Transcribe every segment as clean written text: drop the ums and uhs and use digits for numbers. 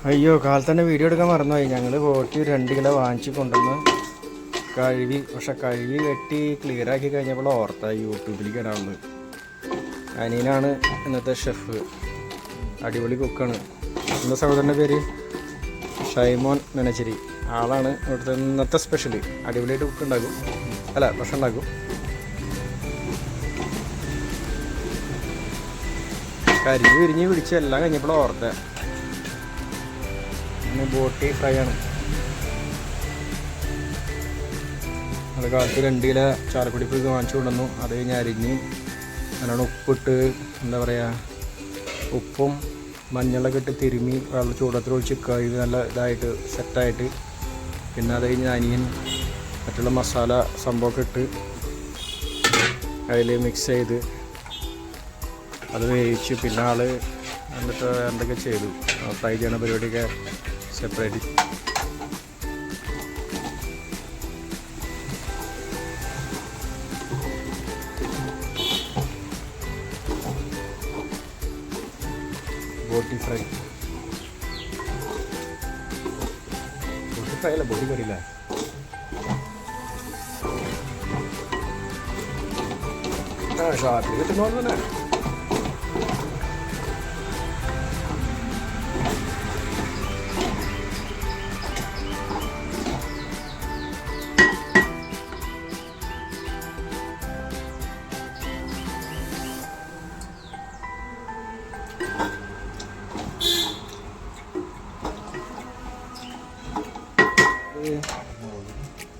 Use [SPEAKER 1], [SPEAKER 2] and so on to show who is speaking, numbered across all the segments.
[SPEAKER 1] അയ്യോ കാലത്ത് തന്നെ വീഡിയോ എടുക്കാൻ മറന്നുപോയി. ഞങ്ങൾ പോയിട്ട് 2 കിലോ വാങ്ങിച്ച് കൊണ്ടുവന്ന് കഴുകി, പക്ഷെ കഴുകി വെട്ടി ക്ലിയർ ആക്കി കഴിഞ്ഞപ്പോൾ ഓർത്ത യൂട്യൂബിലേക്ക് ഇടാനുള്ളത്. അനിയനാണ് ഇന്നത്തെ ഷെഫ്, അടിപൊളി കുക്കാണ്. എൻ്റെ സഹോദരൻ്റെ പേര് ഷൈമോൻ നെനച്ചിരി. ആളാണ് ഇവിടുത്തെ ഇന്നത്തെ സ്പെഷ്യൽ. അടിപൊളിയായിട്ട് കുക്ക് ഉണ്ടാക്കും, അല്ല ഭക്ഷണം ഉണ്ടാക്കും. കരിഞ്ഞ് വിരിഞ്ഞ് പിടിച്ച് എല്ലാം കഴിഞ്ഞപ്പോൾ ഓർത്ത ബോട്ടി ഫ്രൈ ആണ്. അത് കാലത്ത് 2 കിലോ ചാലക്കുടി പോയി വാങ്ങിച്ചു കൊണ്ടുവന്നു. അത് കഴിഞ്ഞ് അരിഞ്ഞ് നല്ലോണം ഉപ്പിട്ട്, എന്താ പറയുക, ഉപ്പും മഞ്ഞളൊക്കെ ഇട്ട് തിരുമ്മി വെള്ളം ചൂടത്തിൽ ഒഴിച്ച് കഴുകി നല്ല ഇതായിട്ട് സെറ്റായിട്ട്, പിന്നെ അത് കഴിഞ്ഞ് അനിയൻ മറ്റുള്ള മസാല സംഭവമൊക്കെ ഇട്ട് അതിൽ മിക്സ് ചെയ്ത് അത് വേവിച്ച്, പിന്നെ ആൾ എന്നിട്ട് എന്തൊക്കെ ചെയ്തു, ഫ്രൈ ചെയ്യണ പരിപാടിയൊക്കെ സെപ്പറേറ്റ്. ബോട്ടി ഫ്രൈ അല്ല, ബോട്ടി കറിയില്ല. ഷാപ്പിൽ കിട്ടുന്ന തന്നെ.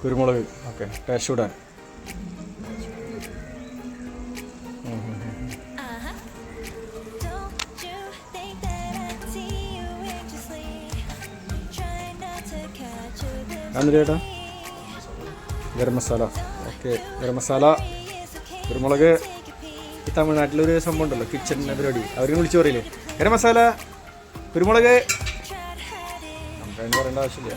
[SPEAKER 1] കുരുമുളക് ഓക്കെ, ടേസ്റ്റ് ഇടാൻ. ചേട്ടാ ഗരം മസാല ഓക്കെ. ഗരം മസാല, കുരുമുളക്. ഈ തമിഴ്നാട്ടിലൊരു സംഭവം ഉണ്ടല്ലോ, കിച്ചൺ പരിപാടി, അവർക്ക് വിളിച്ചു പറയില്ലേ ഗരം മസാല, കുരുമുളക്. നമുക്കതിന് പറയേണ്ട ആവശ്യമില്ല.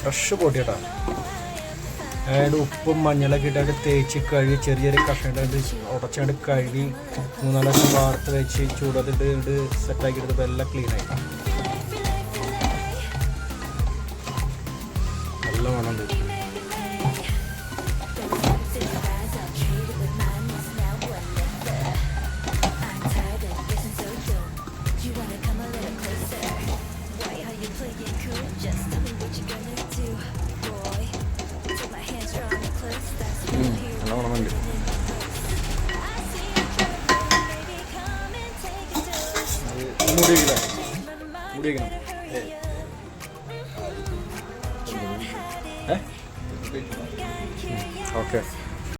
[SPEAKER 1] ഫ്രഷ് ബോട്ടി കേട്ടോ. അതായത് ഉപ്പും മഞ്ഞളൊക്കെ ഇട്ടൊക്കെ തേച്ച് കഴുകി ചെറിയ കഷ്ണം ഉടച്ചാണ്ട് കഴുകി 3-4 ലക്ഷം വാർത്ത് വെച്ച് ചൂടത്തിട്ട് സെറ്റാക്കി എടുത്തപ്പോൾ എല്ലാം ക്ലീനായി. നല്ല മണമുണ്ട്. നല്ല മണമുണ്ട്. മൂടിക്കണം. ഓക്കെ.